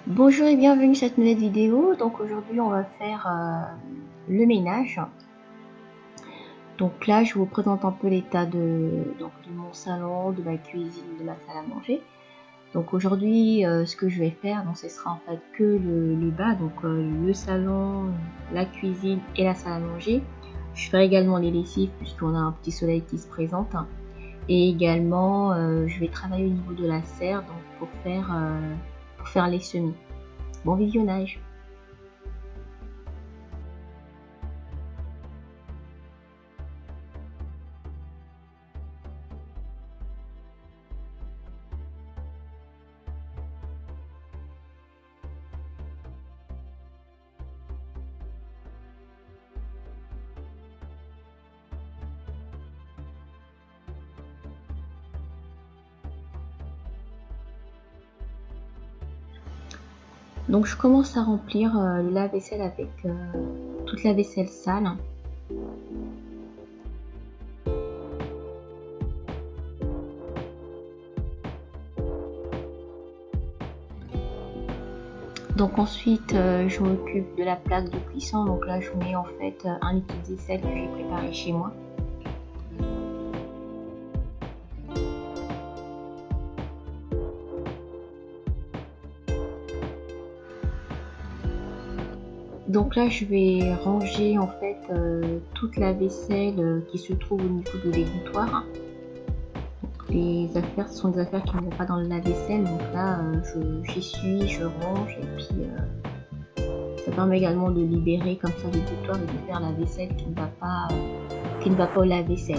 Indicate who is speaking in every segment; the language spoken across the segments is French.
Speaker 1: Bonjour et bienvenue sur cette nouvelle vidéo. Donc aujourd'hui on va faire le ménage. Donc là je vous présente un peu l'état de mon salon, de ma cuisine, de ma salle à manger. Donc aujourd'hui ce que je vais faire, donc ce sera en fait que le bas, donc le salon, la cuisine et la salle à manger. Je ferai également les lessives puisqu'on a un petit soleil qui se présente. Et également je vais travailler au niveau de la serre donc pour faire les semis. Bon visionnage. Donc je commence à remplir le lave-vaisselle avec toute la vaisselle sale. Donc ensuite je m'occupe de la plaque de cuisson. Donc là je mets en fait un liquide vaisselle que j'ai préparé chez moi. Donc là je vais ranger en fait toute la vaisselle qui se trouve au niveau de l'égouttoir. Les affaires, ce sont des affaires qui ne vont pas dans le lave-vaisselle, donc là j'essuie, je range et puis ça permet également de libérer comme ça l'égouttoir et de faire la vaisselle qui ne va pas au lave-vaisselle.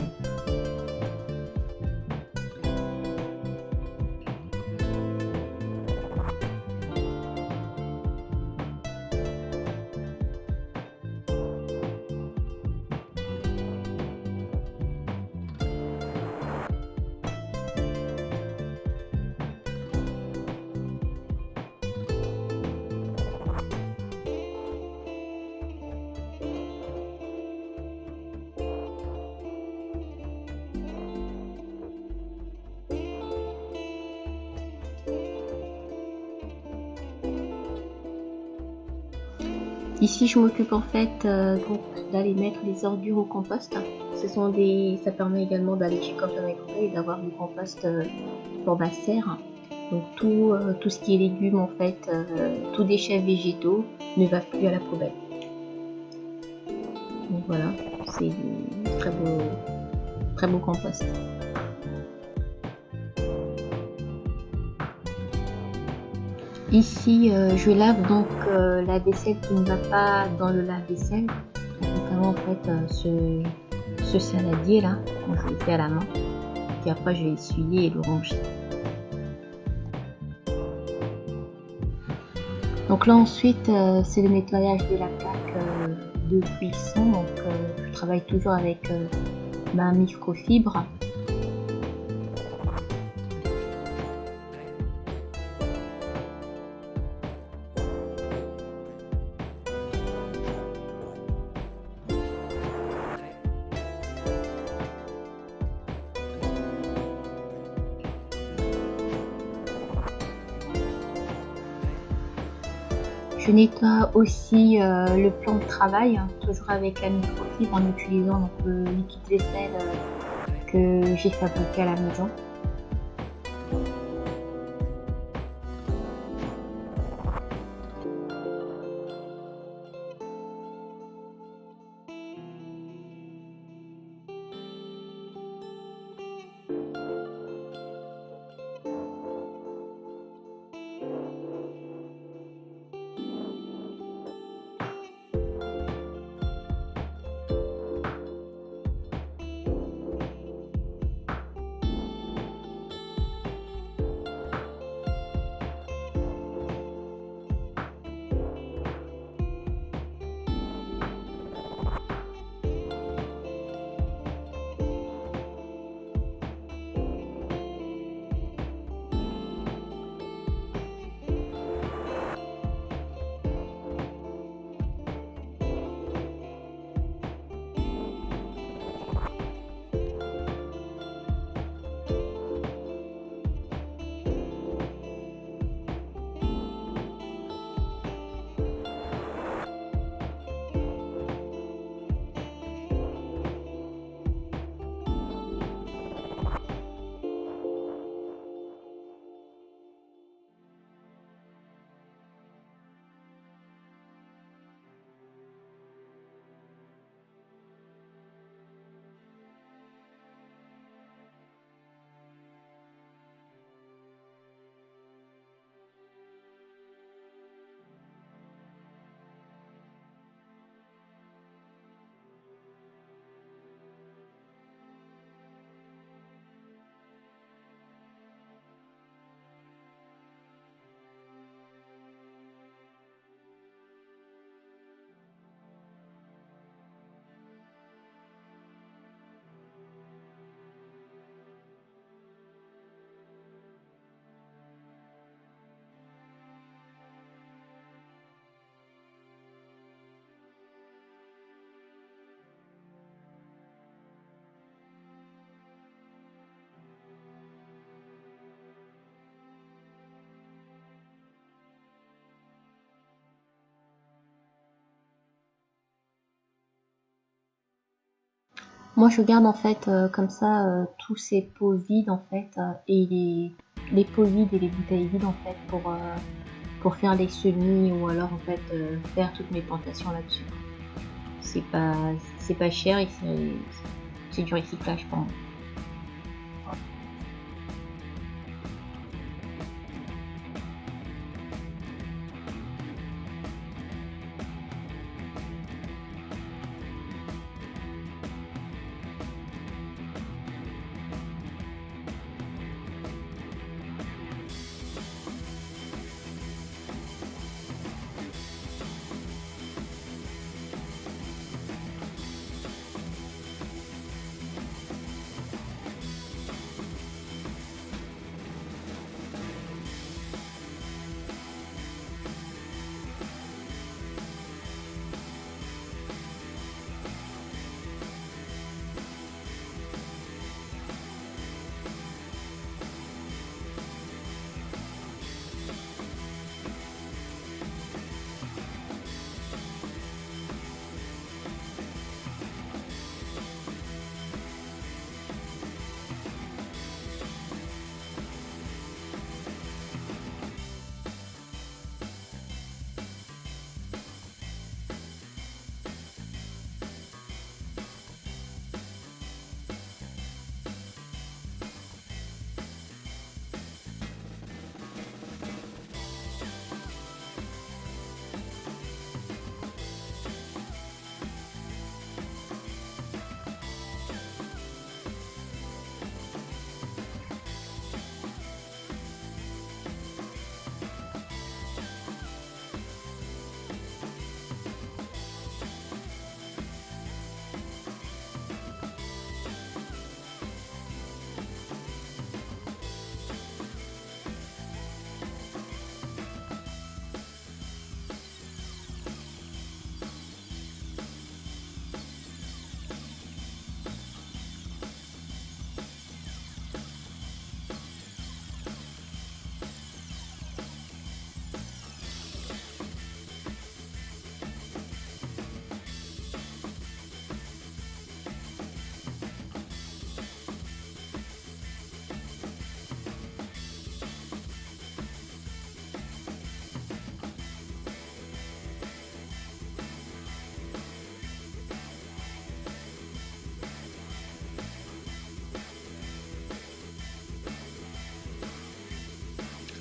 Speaker 1: Ici, je m'occupe en fait donc d'aller mettre les ordures au compost. Ça permet également d'alléger comme j'en ai parlé et d'avoir du compost pour ma serre. Donc tout ce qui est légumes en fait, tout déchets végétaux ne va plus à la poubelle. Donc voilà, c'est du très beau compost. Ici, je lave donc la vaisselle qui ne va pas dans le lave-vaisselle, notamment en fait ce saladier là, donc je le fais à la main, puis après je vais essuyer et le ranger. Donc là ensuite c'est le nettoyage de la plaque de cuisson, donc je travaille toujours avec ma microfibre. Je nettoie aussi le plan de travail, toujours avec la microfibre en utilisant donc, le liquide vaisselle que j'ai fabriqué à la maison. Moi, je garde en fait comme ça tous ces pots vides en fait et les pots vides et les bouteilles vides en fait pour faire les semis ou alors en fait faire toutes mes plantations là-dessus. C'est pas c'est pas cher et c'est du recyclage pour moi.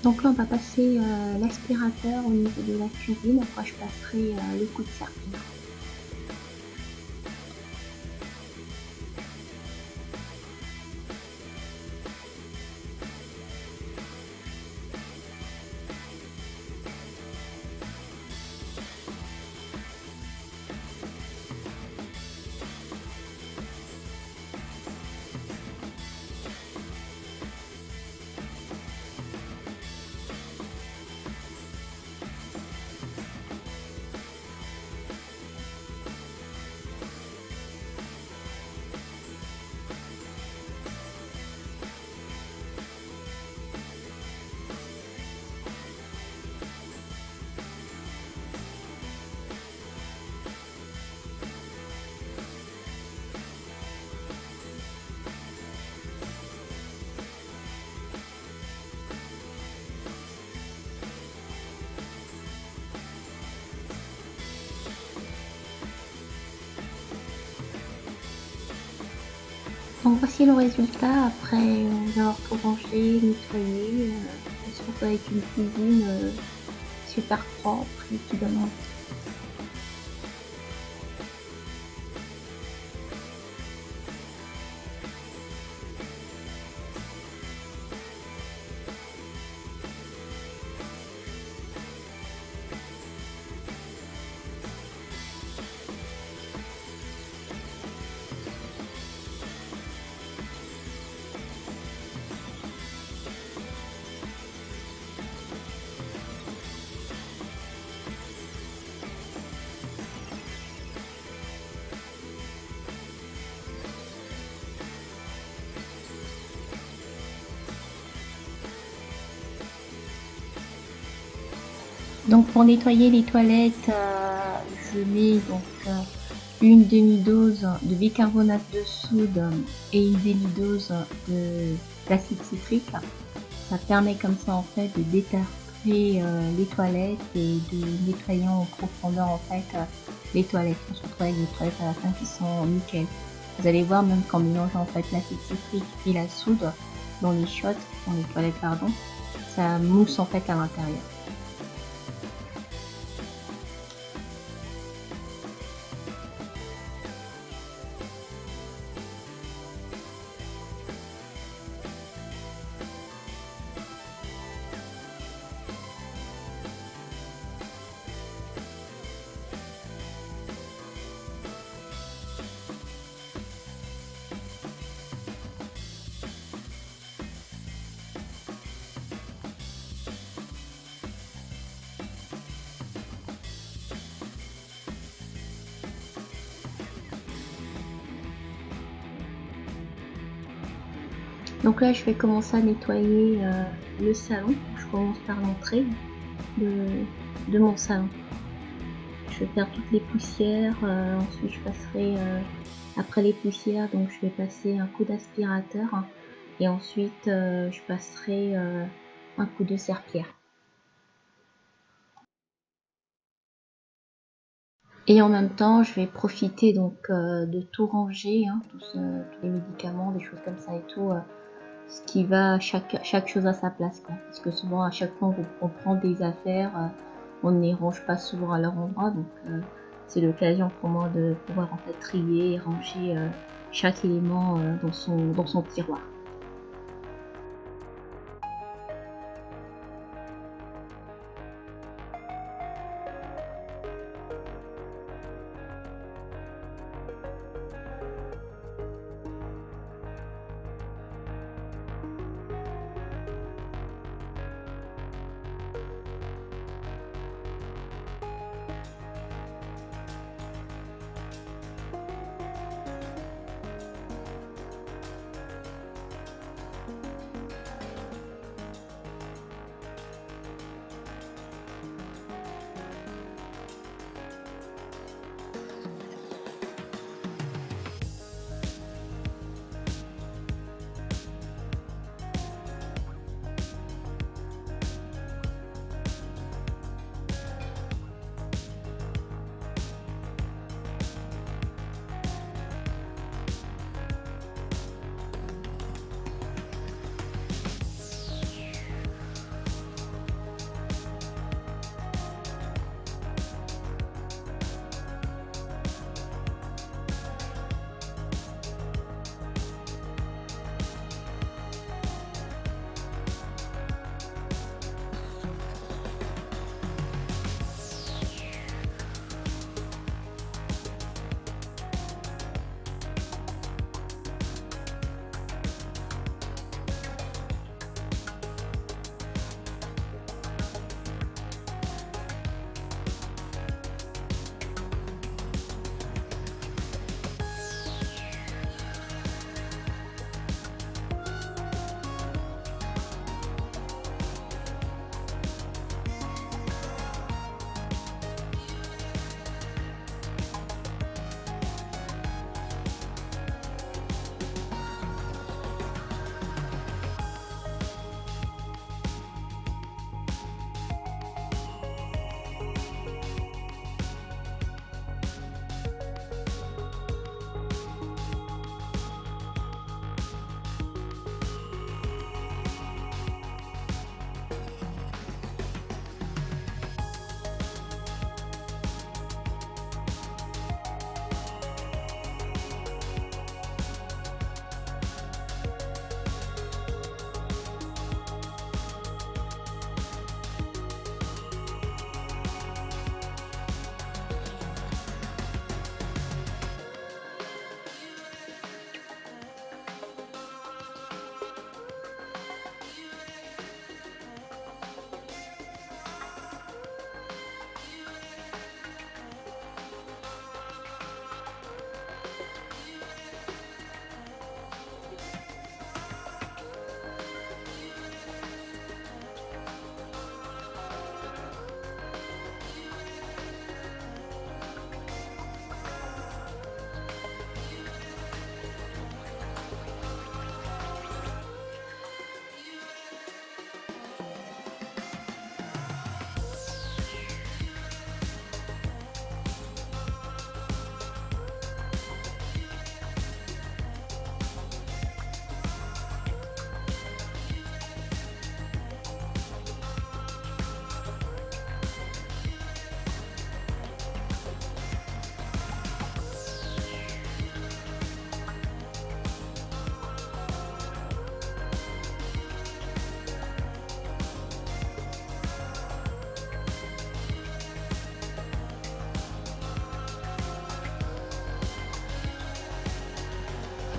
Speaker 1: Donc là, on va passer l'aspirateur au niveau de la cuisine. Après, je passerai le coup de serpillière. Donc voici le résultat après avoir tout rangé, nettoyé. On se retrouve avec une cuisine super propre et qui donne envie. Donc pour nettoyer les toilettes, je mets donc une demi-dose de bicarbonate de soude et une demi-dose d'acide citrique. Ça permet comme ça en fait de détartrer les toilettes et de nettoyer en profondeur en fait les toilettes. On se retrouve avec des toilettes à la fin qui sont nickel. Vous allez voir même qu'en mélangeant en fait l'acide citrique et la soude dans les chiottes, dans les toilettes pardon, ça mousse en fait à l'intérieur. Donc là, je vais commencer à nettoyer le salon. Je commence par l'entrée de mon salon. Je vais faire toutes les poussières. Ensuite, je passerai après les poussières. Donc, je vais passer un coup d'aspirateur et ensuite, je passerai un coup de serpillière. Et en même temps, je vais profiter donc de tout ranger, tous les médicaments, des choses comme ça et tout. Ce qui va, chaque chose à sa place, quoi. Parce que souvent, à chaque fois on prend des affaires, on ne les range pas souvent à leur endroit, donc c'est l'occasion pour moi de pouvoir en fait trier et ranger chaque élément dans son tiroir.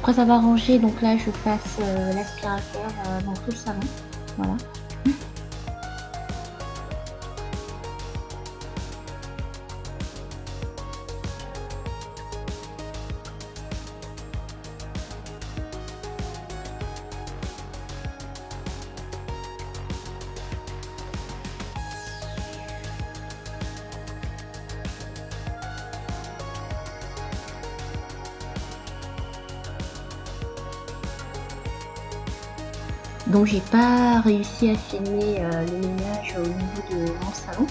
Speaker 1: Après avoir rangé, donc là je passe l'aspirateur dans tout le salon. Voilà. Donc j'ai pas réussi à filmer le ménage au niveau de mon salon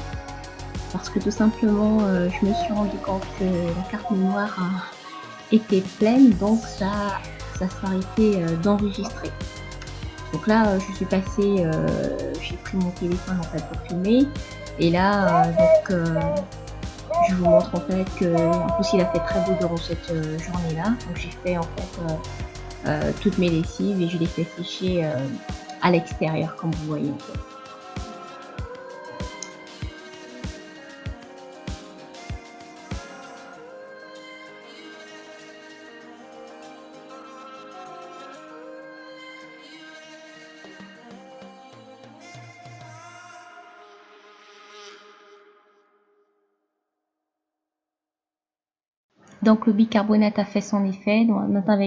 Speaker 1: parce que tout simplement je me suis rendu compte que la carte mémoire était pleine, donc ça s'arrêtait d'enregistrer. Donc là je suis passée, j'ai pris mon téléphone en fait pour filmer et là je vous montre en fait que en plus il a fait très beau durant cette journée là, donc j'ai fait en fait toutes mes lessives et je les fais sécher à l'extérieur comme vous voyez en fait. Donc le bicarbonate a fait son effet. Donc, maintenant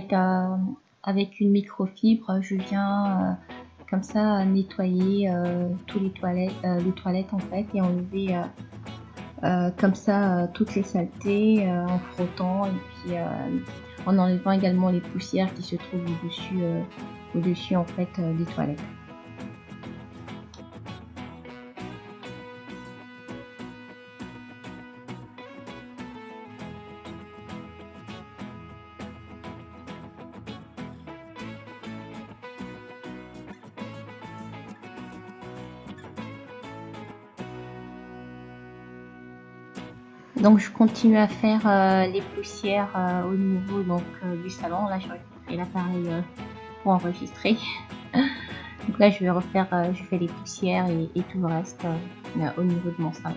Speaker 1: avec une microfibre, je viens comme ça nettoyer tous les toilettes en fait et enlever comme ça toutes les saletés en frottant et puis en enlevant également les poussières qui se trouvent au-dessus en fait des toilettes. Donc je continue à faire les poussières au niveau donc du salon. Là j'ai récupéré l'appareil pour enregistrer. Donc là je vais refaire, je fais les poussières et tout le reste au niveau de mon salon.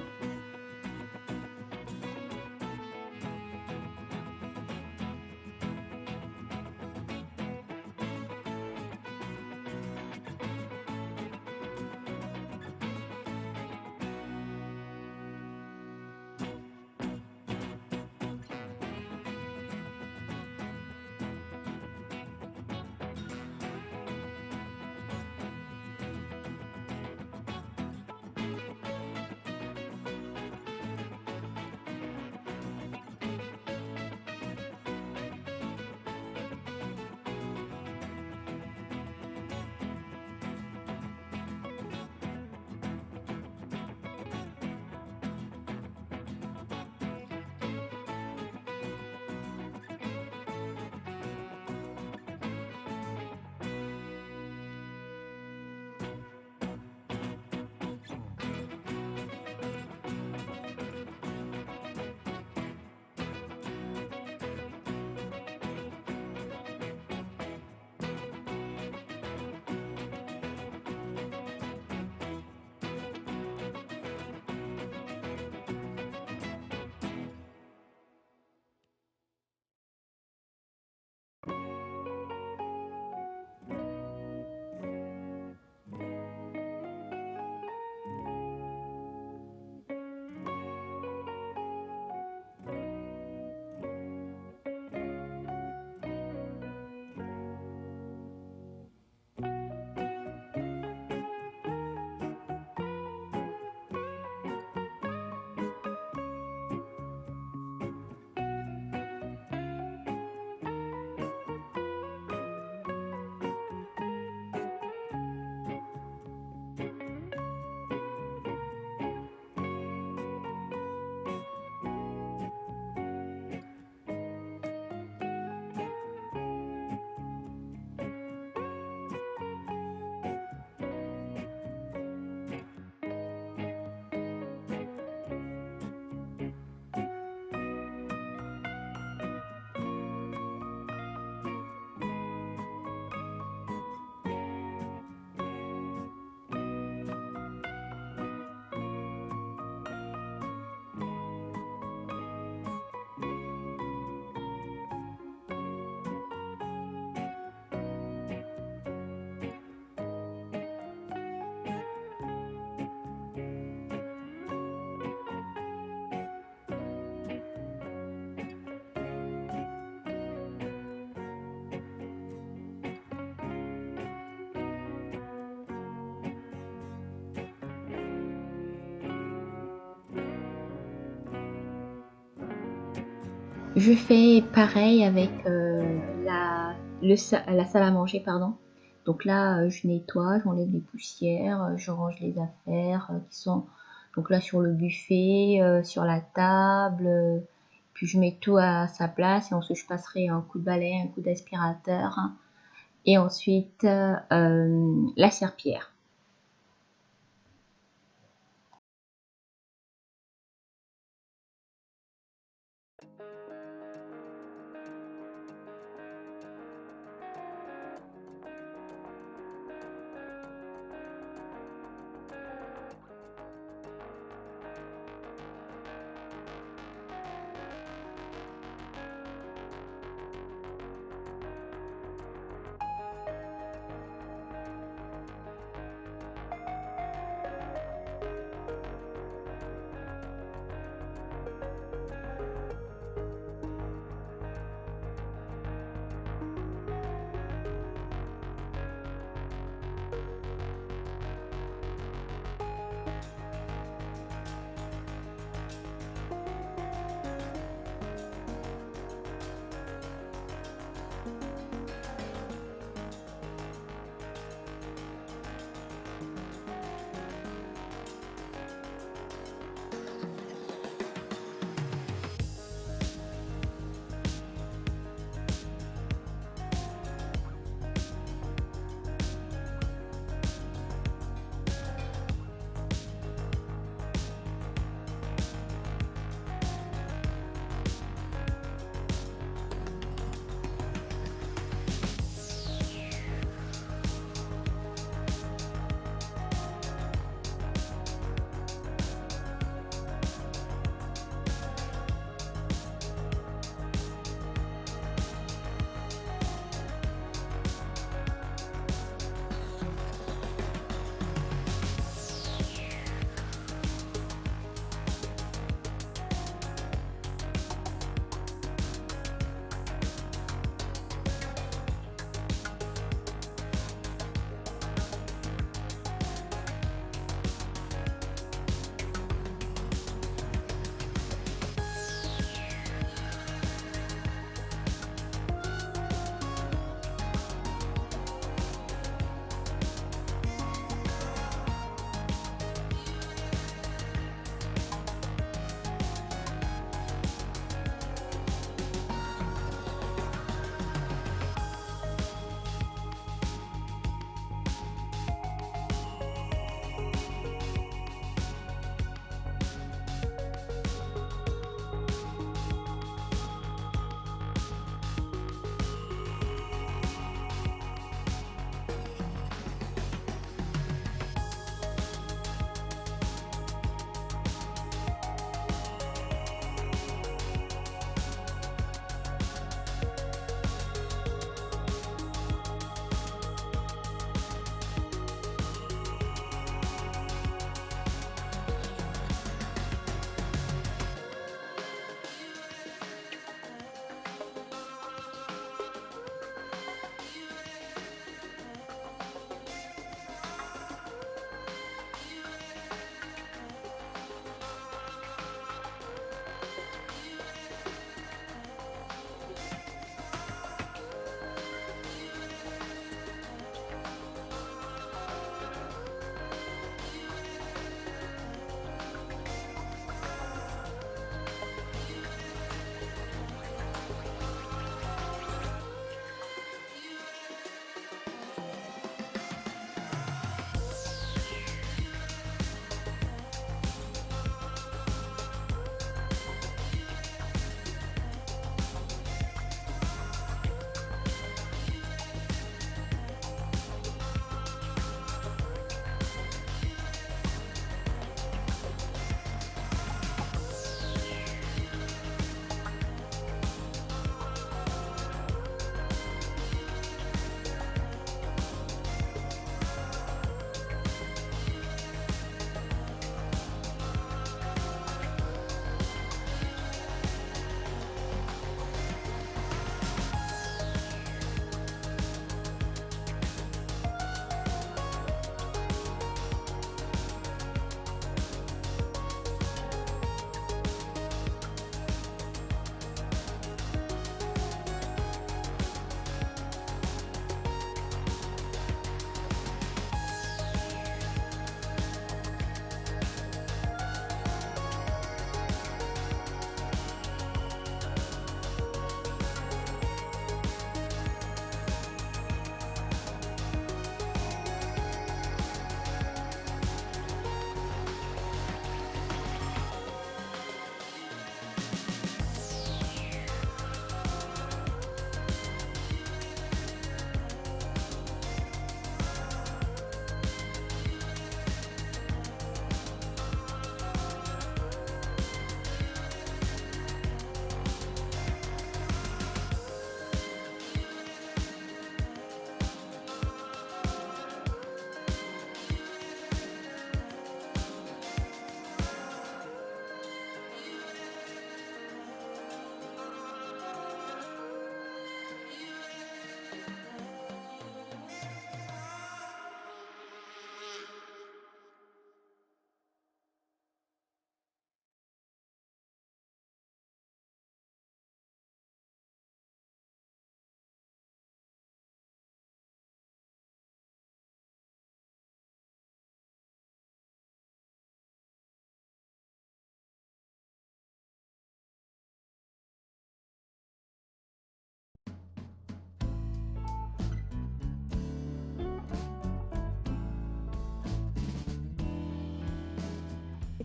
Speaker 1: Je fais pareil avec la salle à manger, pardon. Donc là, je nettoie, j'enlève les poussières, je range les affaires qui sont donc là sur le buffet, sur la table, puis je mets tout à sa place et ensuite je passerai un coup de balai, un coup d'aspirateur et ensuite la serpillière.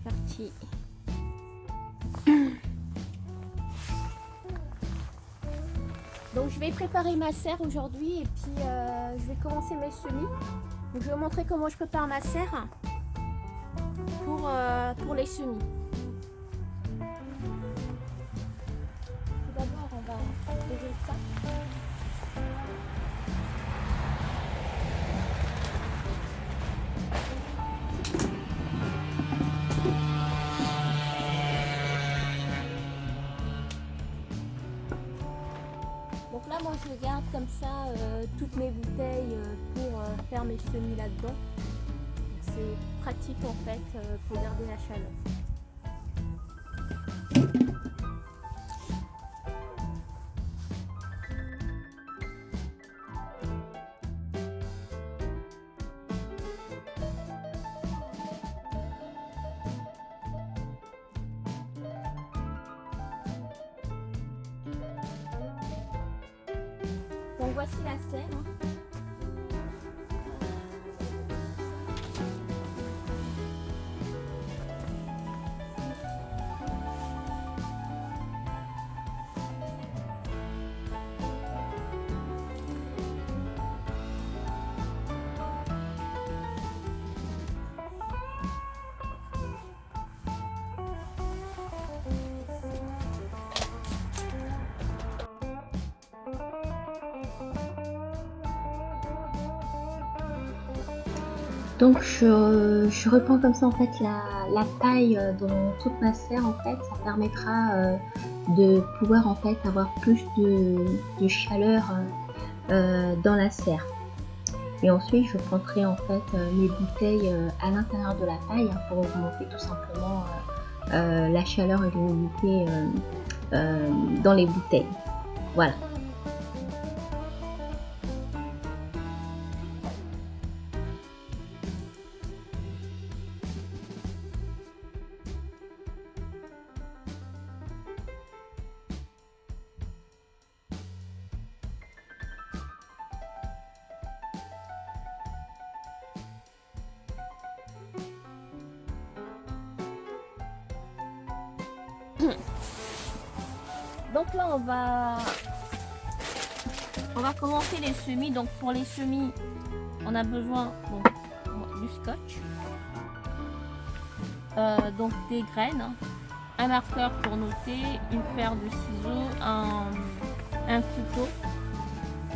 Speaker 2: parti. Donc je vais préparer ma serre aujourd'hui et puis je vais commencer mes semis. Donc, je vais vous montrer comment je prépare ma serre pour les semis. Tout d'abord on va ouvrir ça. Donc là, moi, je garde comme ça toutes mes bouteilles pour faire mes semis là-dedans. C'est pratique en fait pour garder la chaleur. Donc voici la serre.
Speaker 1: Donc je reprends comme ça en fait la paille dans toute ma serre en fait, ça permettra de pouvoir en fait avoir plus de chaleur dans la serre. Et ensuite je prendrai en fait mes bouteilles à l'intérieur de la paille hein, pour augmenter tout simplement la chaleur et l'humidité dans les bouteilles. Voilà.
Speaker 2: Donc là on va commencer les semis. Donc pour les semis on a besoin donc, du scotch, donc des graines, un marqueur pour noter, une paire de ciseaux, un couteau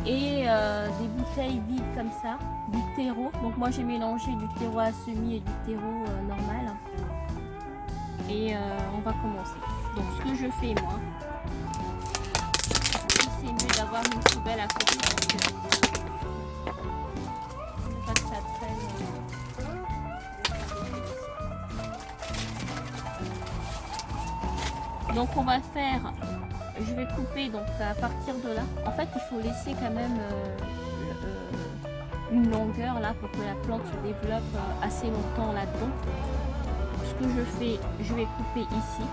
Speaker 2: et des bouteilles vides comme ça, du terreau. Donc moi j'ai mélangé du terreau à semis et du terreau normal. Et on va commencer. Donc ce que je fais moi, c'est mieux d'avoir une poubelle à côté parce que pas que ça traîne. Donc on va faire, je vais couper donc à partir de là. En fait il faut laisser quand même une longueur là pour que la plante se développe assez longtemps là-dedans. Ce que je fais, je vais couper ici.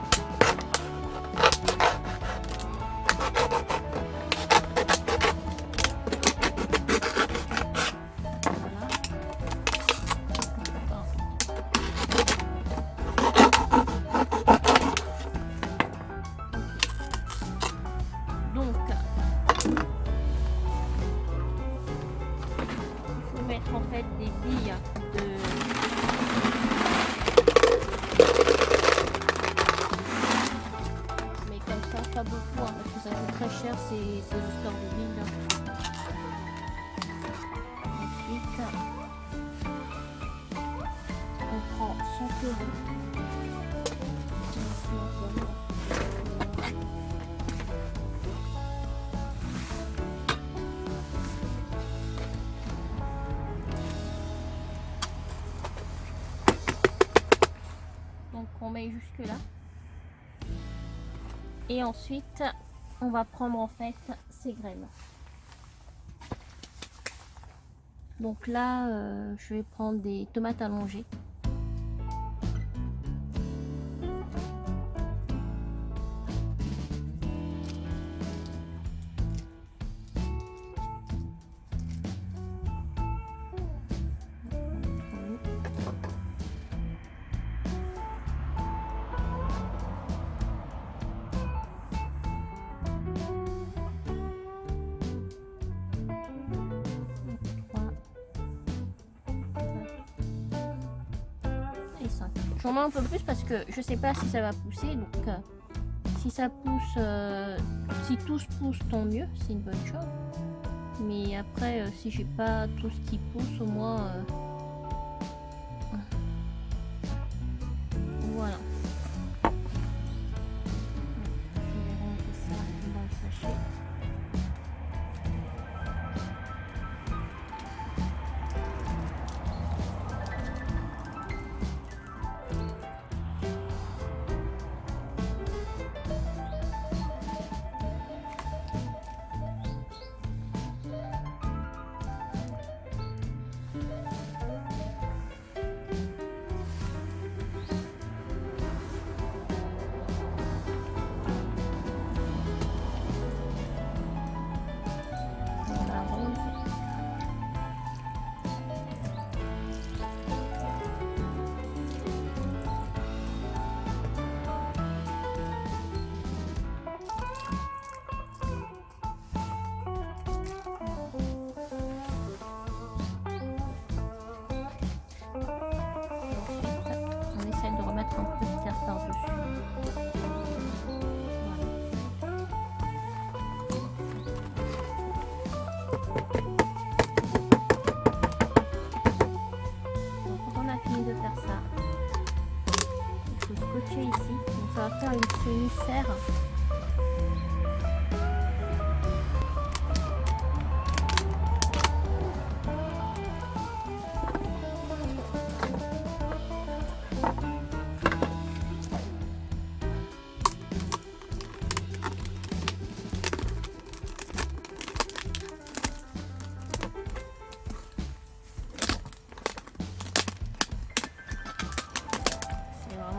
Speaker 2: En fait des billes mais comme ça pas beaucoup hein, parce que ça coûte très cher ces histoires de billes là. Ensuite on prend son terreau. On met jusque là et ensuite on va prendre en fait ces graines. Donc là je vais prendre des tomates allongées. j'en mets un peu plus parce que je sais pas si ça va pousser, donc si ça pousse, si tout se pousse, tant mieux, c'est une bonne chose. Mais après, si j'ai pas tout ce qui pousse, au moins, voilà. Je vais ranger ça dans le sachet. Un peu de terre par-dessus. Donc quand on a fini de faire ça, il faut scotcher ici. Donc ça va faire une semi-serre.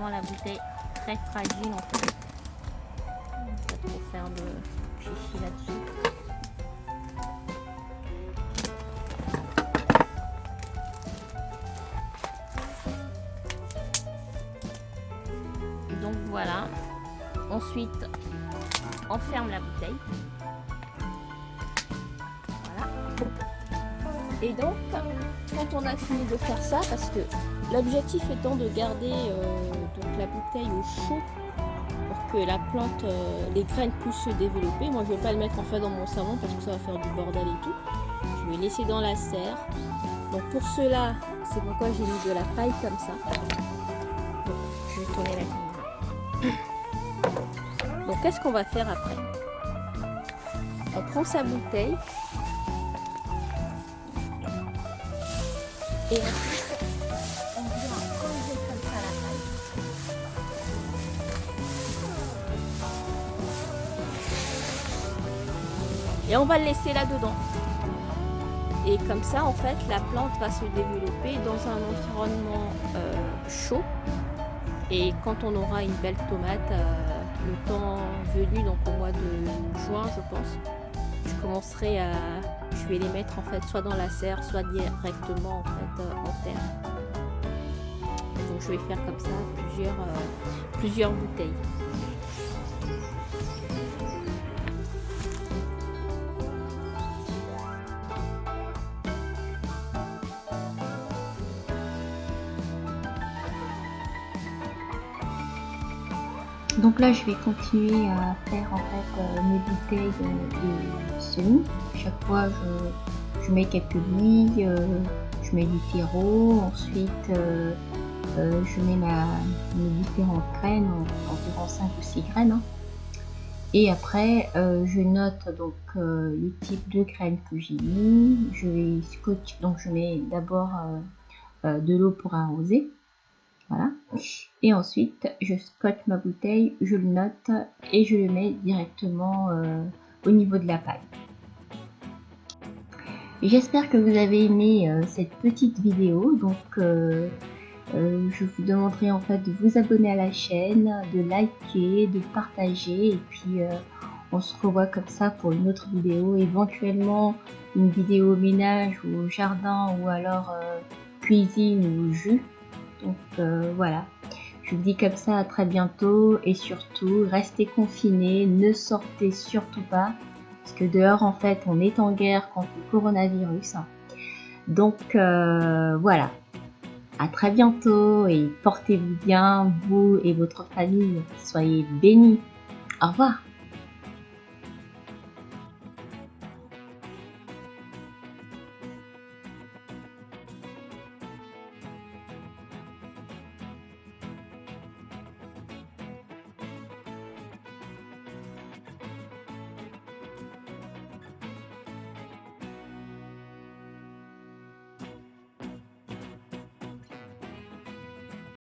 Speaker 2: La bouteille très fragile en fait. On va pas trop faire de chichi là-dessus. Donc voilà. Ensuite, on ferme la bouteille. Voilà. Et donc, quand on a fini de faire ça, parce que l'objectif étant de garder donc la bouteille au chaud pour que la plante, les graines puissent se développer. Moi je ne vais pas le mettre en fait dans mon salon parce que ça va faire du bordel et tout. Je vais laisser dans la serre. Donc pour cela, c'est pourquoi j'ai mis de la paille comme ça. Donc, je vais tourner la caméra. Donc qu'est-ce qu'on va faire après? On prend sa bouteille. Et ensuite, on vient enlever comme ça la paille. Et on va le laisser là-dedans. Et comme ça, en fait, la plante va se développer dans un environnement chaud. Et quand on aura une belle tomate, le temps venu, donc au mois de juin, je pense, je vais les mettre en fait soit dans la serre, soit directement en fait en terre. Donc je vais faire comme ça plusieurs bouteilles.
Speaker 1: Donc là, je vais continuer à faire en fait mes bouteilles de semis. Chaque fois, je mets quelques billes, je mets du terreau. Ensuite, je mets mes différentes graines, environ 5 ou 6 graines. Hein. Et après, je note donc le type de graines que j'ai mis. Je vais scotcher, donc je mets d'abord de l'eau pour arroser. Voilà. Et ensuite, je scotche ma bouteille, je le note et je le mets directement au niveau de la paille. J'espère que vous avez aimé cette petite vidéo. Donc, je vous demanderai en fait de vous abonner à la chaîne, de liker, de partager. Et puis, on se revoit comme ça pour une autre vidéo. Éventuellement, une vidéo ménage ou au jardin ou alors cuisine ou jus. Donc voilà, je vous dis comme ça à très bientôt et surtout restez confinés, ne sortez surtout pas parce que dehors en fait on est en guerre contre le coronavirus. Donc voilà. À très bientôt et portez-vous bien, vous et votre famille. Soyez bénis. Au revoir.